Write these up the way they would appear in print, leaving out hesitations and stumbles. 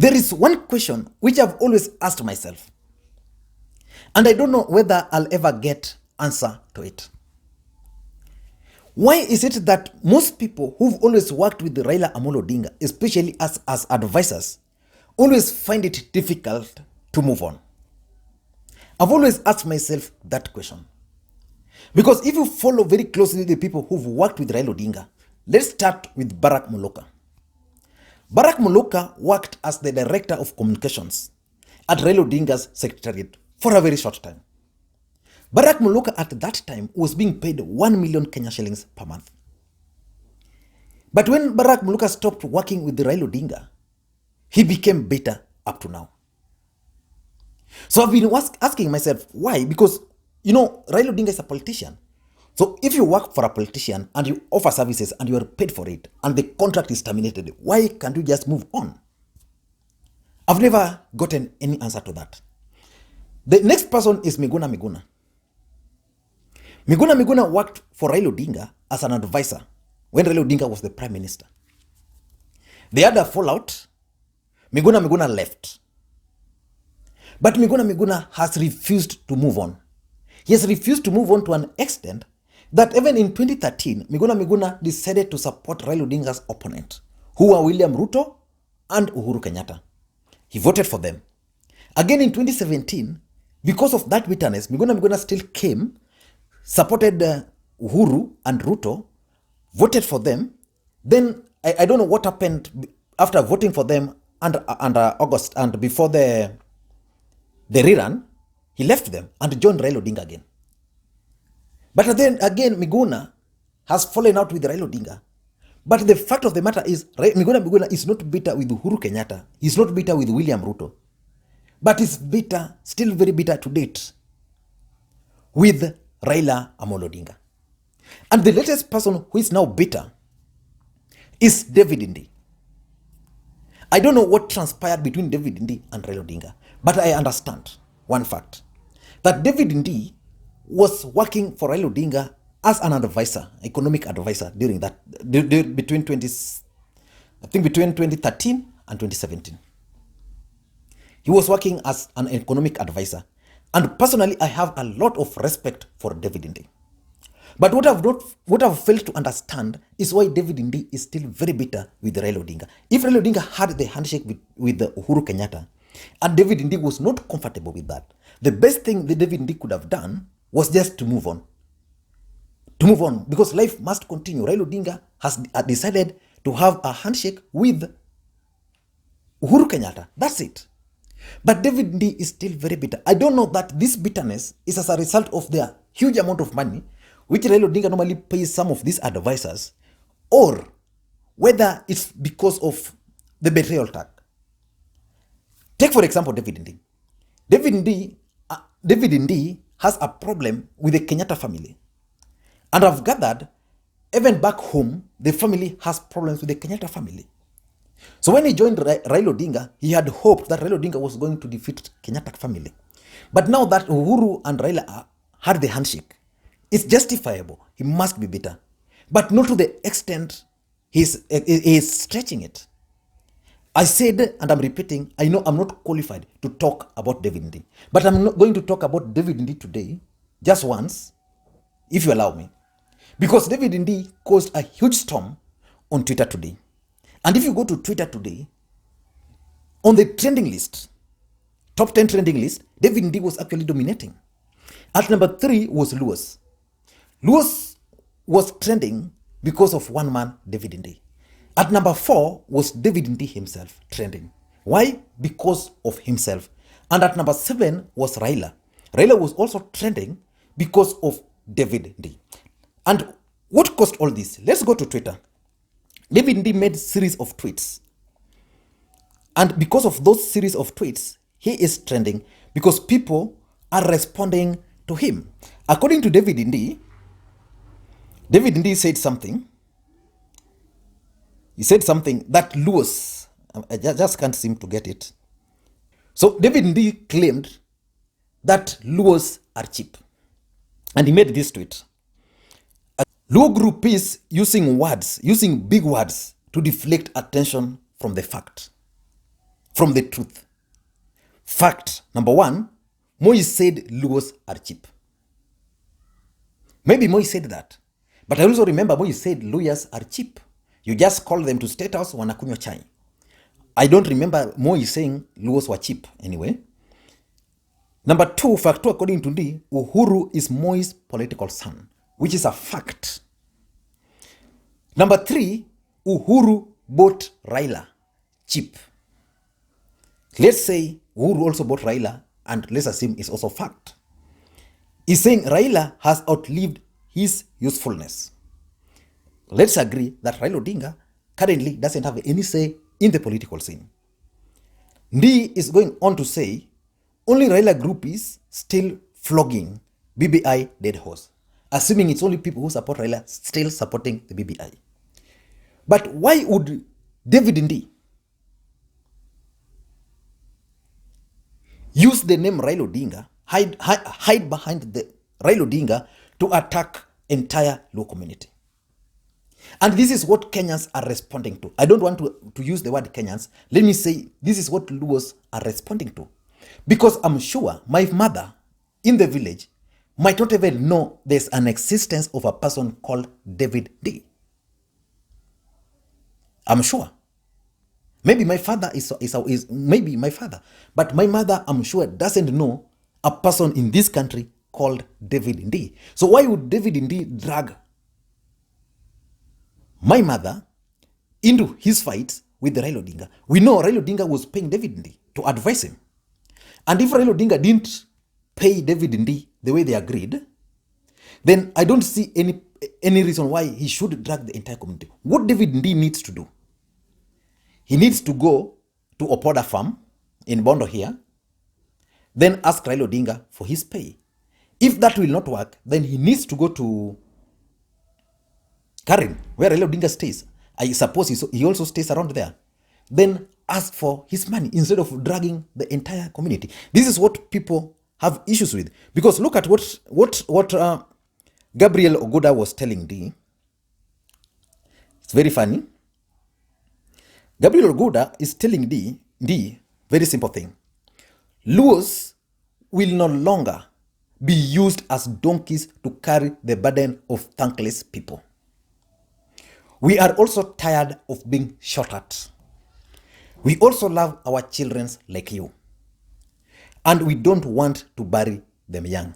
There is one question which I've always asked myself, and I don't know whether I'll ever get answer to it. Why is it that most people who've always worked with Raila Amolo Odinga, especially as advisors, always find it difficult to move on? I've always asked myself that question. Because if you follow very closely the people who've worked with Raila Odinga, let's start with Barack Moloka. Barack Moloka worked as the director of communications at Raila Odinga's secretariat for a very short time. Barack Moloka at that time was being paid 1 million Kenya shillings per month. But when Barack Moloka stopped working with Raila Odinga, he became bitter up to now. So I've been asking myself why, because Raila Odinga is a politician. So if you work for a politician and you offer services and you are paid for it and the contract is terminated, why can't you just move on? I've never gotten any answer to that. The next person is Miguna Miguna. Miguna Miguna worked for Raila Odinga as an advisor when Raila Odinga was the prime minister. They had a fallout. Miguna Miguna left. But Miguna Miguna has refused to move on. He has refused to move on to an extent that even in 2013, Miguna Miguna decided to support Raila Odinga's opponent, who were William Ruto and Uhuru Kenyatta. He voted for them. Again in 2017, because of that bitterness, Miguna Miguna still came, supported Uhuru and Ruto, voted for them. Then I don't know what happened after voting for them under August and before the rerun, he left them and joined Raila Odinga again. But then again, Miguna has fallen out with Raila Odinga. But the fact of the matter is, Miguna is not bitter with Uhuru Kenyatta. He's not bitter with William Ruto. But he's bitter, still very bitter to date, with Raila Amolo Odinga. And the latest person who is now bitter is David Ndii. I don't know what transpired between David Ndii and Raila Odinga, but I understand one fact, that David Ndii was working for Raila Odinga as an advisor, economic advisor during that, between 2013 and 2017. He was working as an economic advisor. And personally, I have a lot of respect for David Ndii. But what I've failed to understand is why David Ndii is still very bitter with Raila Odinga. If Raila Odinga had the handshake with Uhuru Kenyatta, and David Ndii was not comfortable with that, the best thing that David Ndii could have done was just to move on. To move on, because life must continue. Raila Odinga has decided to have a handshake with Uhuru Kenyatta. That's it. But David Ndii is still very bitter. I don't know that this bitterness is as a result of the huge amount of money which Raila Odinga normally pays some of these advisors, or whether it's because of the betrayal tag. Take for example David Ndii. David Ndii has a problem with the Kenyatta family. And I've gathered, even back home, the family has problems with the Kenyatta family. So when he joined Raila Odinga, he had hoped that Raila Odinga was going to defeat Kenyatta family. But now that Uhuru and Raila had the handshake, it's justifiable. He must be bitter. But not to the extent he's stretching it. I said, and I'm repeating, I know I'm not qualified to talk about David Ndii. But I'm not going to talk about David Ndii today, just once, if you allow me. Because David Ndii caused a huge storm on Twitter today. And if you go to Twitter today, on the trending list, top 10 trending list, David Ndii was actually dominating. At number 3 was Luos. Luos was trending because of one man, David Ndii. At number 4 was David Ndii himself trending. Why? Because of himself. And at number 7 was Raila. Raila was also trending because of David Ndii. And what caused all this? Let's go to Twitter. David Ndii made series of tweets. And because of those series of tweets, he is trending because people are responding to him. According to David Ndii said something. He said something that Luos, I just can't seem to get it. So David Ndii claimed that Luos are cheap. And he made this tweet. Luo group is using big words to deflect attention from the fact. from the truth. Fact number one, Moi said Luos are cheap. Maybe Moi said that. But I also remember Moi said lawyers are cheap. You just call them to State House, wanakunywa chai. I don't remember Moi saying Luos were cheap anyway. Number two, fact two, according to Ndii, Uhuru is Moi's political son, which is a fact. Number three, Uhuru bought Raila cheap. Let's say Uhuru also bought Raila, and let's assume it's also fact. He's saying Raila has outlived his usefulness. Let's agree that Raila Odinga currently doesn't have any say in the political scene. Ndii is going on to say only Raila group is still flogging BBI dead horse, assuming it's only people who support Raila still supporting the BBI. But why would David Ndii use the name Raila Odinga, hide behind the Raila Odinga to attack entire Luo community? And this is what Kenyans are responding to. I don't want to use the word Kenyans. Let me say this is what Luos are responding to. Because I'm sure my mother in the village might not even know there's an existence of a person called David Ndii. I'm sure. Maybe my father is maybe my father. But my mother, I'm sure, doesn't know a person in this country called David Ndii. So why would David Ndii drag my mother into his fights with Raila Odinga? We know Raila Odinga was paying David Ndii to advise him. And if Raila Odinga didn't pay David Ndii the way they agreed, then I don't see any reason why he should drag the entire community. What David Ndii needs to do, he needs to go to Opoda farm in Bondo here, then ask Raila Odinga for his pay. If that will not work, then he needs to go to Karen, where Raila Odinga stays. I suppose he also stays around there. Then ask for his money instead of dragging the entire community. This is what people have issues with. Because look at what Gabriel Ogoda was telling Ndii. It's very funny. Gabriel Ogoda is telling Ndii very simple thing. Luos will no longer be used as donkeys to carry the burden of thankless people. We are also tired of being shot at. We also love our children like you. And we don't want to bury them young.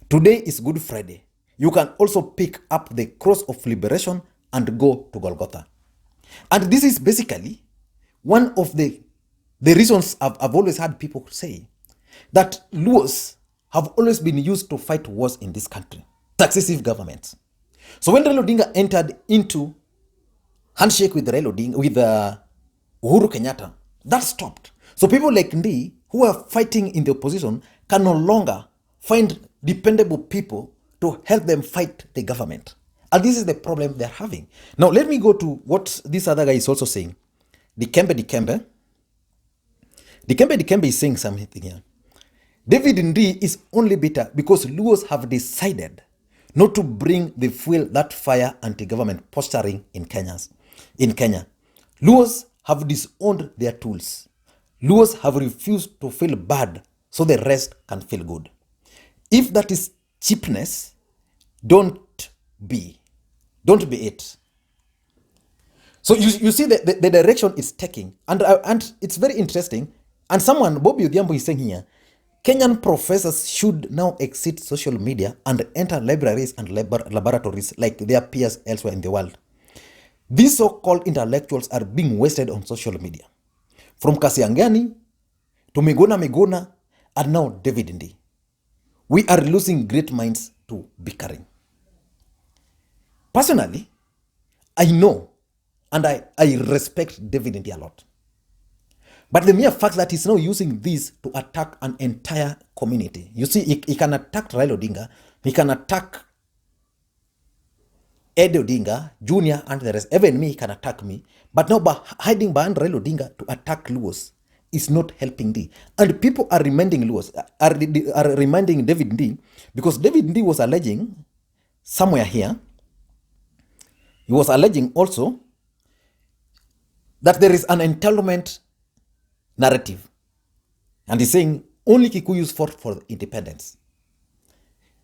Today is Good Friday. You can also pick up the cross of liberation and go to Golgotha. And this is basically one of the reasons I've always had people say that Luos have always been used to fight wars in this country. Successive governments. So when Raila Odinga entered into handshake with Raila Odinga, with Uhuru Kenyatta, that stopped. So people like Ndii, who are fighting in the opposition, can no longer find dependable people to help them fight the government. And this is the problem they're having. Now, let me go to what this other guy is also saying. Dikembe is saying something here. David Ndii is only bitter because Luos have decided not to bring the fuel that fire anti-government posturing in Kenya. Luos have disowned their tools. Luos have refused to feel bad so the rest can feel good. If that is cheapness, don't be it. So you see the direction it's taking, and it's very interesting. And someone, Bobby Odhiambo, is saying here, Kenyan professors should now exit social media and enter libraries and laboratories like their peers elsewhere in the world. These so-called intellectuals are being wasted on social media. From Kasiangani to Miguna and now David Ndii. We are losing great minds to bickering. Personally, I know and I respect David Ndii a lot. But the mere fact that he's now using this to attack an entire community. You see, he can attack Raila Odinga, he can attack Ed Odinga, Junior, and the rest. Even me, he can attack me. But now by hiding behind Raila Odinga to attack Luos is not helping Ndii. And people are reminding Luos, are reminding David Ndii, because David Ndii was alleging somewhere here, he was alleging also that there is an entitlement narrative. And he's saying only Kikuyus fought for independence.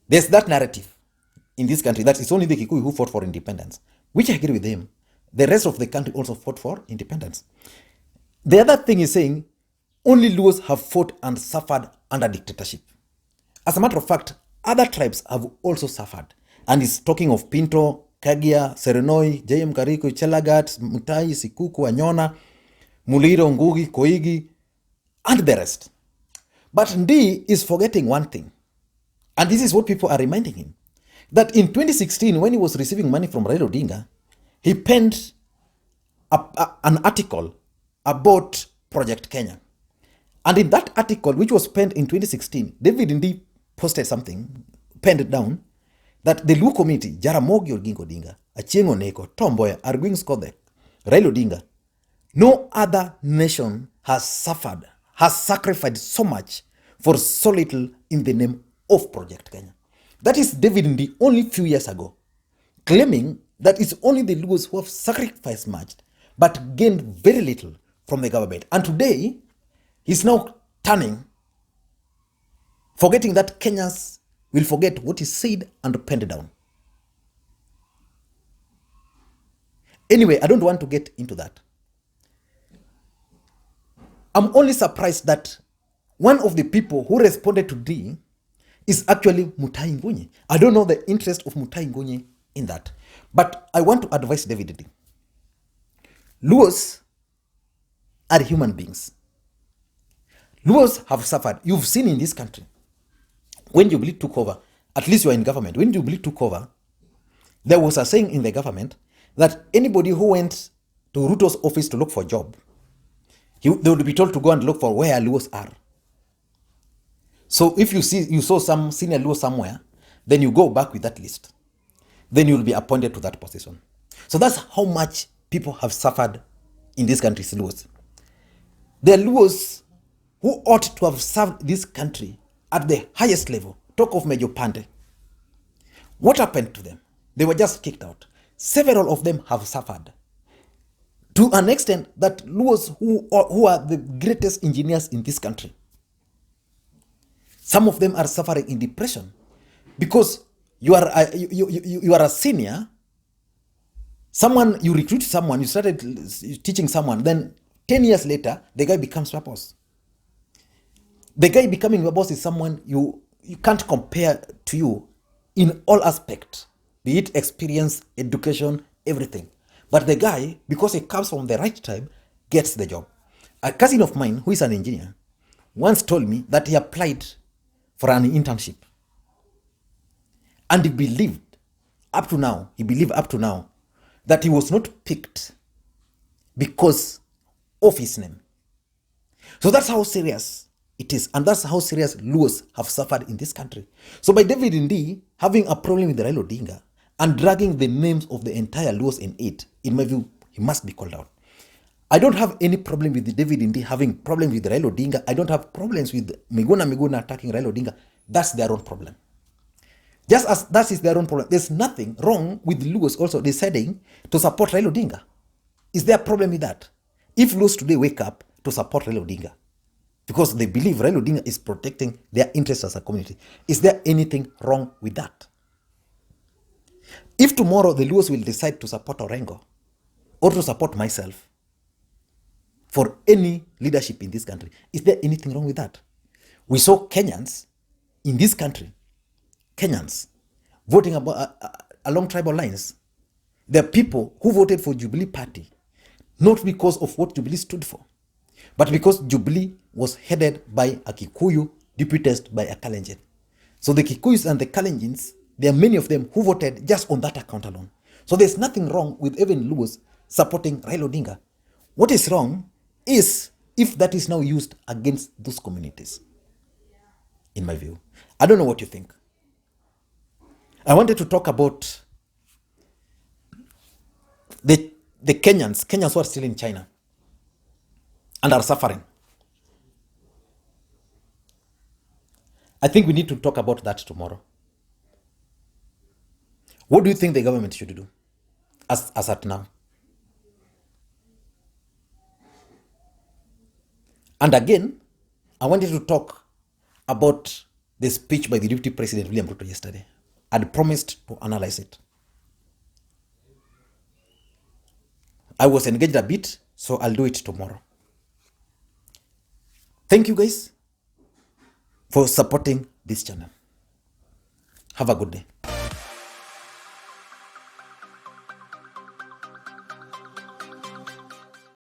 There's that narrative in this country that it's only the Kikuyu who fought for independence, which I agree with him. The rest of the country also fought for independence. The other thing is saying only Luos have fought and suffered under dictatorship. As a matter of fact, other tribes have also suffered. And he's talking of Pinto, Kagia, Serenoi, JM Kariku, Chelagat, Mutai, Sikuku, Anyona, Muliro, Ngugi, Koigi, and the rest. But Ndii is forgetting one thing. And this is what people are reminding him. That in 2016, when he was receiving money from Raila Odinga, he penned an article about Project Kenya. And in that article, which was penned in 2016, David Ndii posted something, penned it down, that the Luo community, Jaramogi Oginga Odinga, Achieng' Oneko, Tom Mboya, Arguing Skodhe, Raila Odinga, no other nation has suffered, has sacrificed so much for so little in the name of Project Kenya. That is David Ndii only few years ago, claiming that it's only the Luos who have sacrificed much, but gained very little from the government. And today, he's now turning, forgetting that Kenyans will forget what he said and penned down. Anyway, I don't want to get into that. I'm only surprised that one of the people who responded to Ndii is actually Mutai Ngunyi. I don't know the interest of Mutai Ngunyi in that. But I want to advise David Ndii. Luos are human beings. Luos have suffered. You've seen in this country, when Jubilee took over, at least you are in government, when Jubilee took over, there was a saying in the government that anybody who went to Ruto's office to look for a job, they would be told to go and look for where Luos are. So if you saw some senior Luo somewhere, then you go back with that list. Then you will be appointed to that position. So that's how much people have suffered in this country's Luos. The Luos who ought to have served this country at the highest level, talk of Major Pande. What happened to them? They were just kicked out. Several of them have suffered. To an extent that Luos who are the greatest engineers in this country, some of them are suffering in depression because you are a senior. Someone, you recruit someone, you started teaching someone, then 10 years later, the guy becomes your boss. The guy becoming your boss is someone you can't compare to you in all aspects, be it experience, education, everything. But the guy, because he comes from the right tribe, gets the job. A cousin of mine, who is an engineer, once told me that he applied for an internship. And he believed up to now that he was not picked because of his name. So that's how serious it is. And that's how serious Luos have suffered in this country. So by David Ndii having a problem with Raila Odinga and dragging the names of the entire Luos in it, in my view, he must be called out. I don't have any problem with David Ndii having problem with Raila Odinga. I don't have problems with Miguna attacking Raila Odinga. That's their own problem. Just as that is their own problem. There's nothing wrong with Luos also deciding to support Raila Odinga. Is there a problem with that? If Luos today wake up to support Raila Odinga because they believe Raila Odinga is protecting their interests as a community, is there anything wrong with that? If tomorrow the Luos will decide to support Orengo or to support myself for any leadership in this country, is there anything wrong with that? We saw Kenyans in this country, Kenyans voting along tribal lines. There are people who voted for Jubilee Party, not because of what Jubilee stood for, but because Jubilee was headed by a Kikuyu, deputized by a Kalenjin. So the Kikuyus and the Kalenjins, there are many of them who voted just on that account alone. So there's nothing wrong with even Luos supporting Raila Odinga. What is wrong is if that is now used against those communities, in my view. I don't know what you think. I wanted to talk about the Kenyans who are still in China and are suffering. I think we need to talk about that tomorrow. What do you think the government should do as at now? And again, I wanted to talk about the speech by the Deputy President William Ruto yesterday. I'd promised to analyze it. I was engaged a bit, so I'll do it tomorrow. Thank you guys for supporting this channel. Have a good day.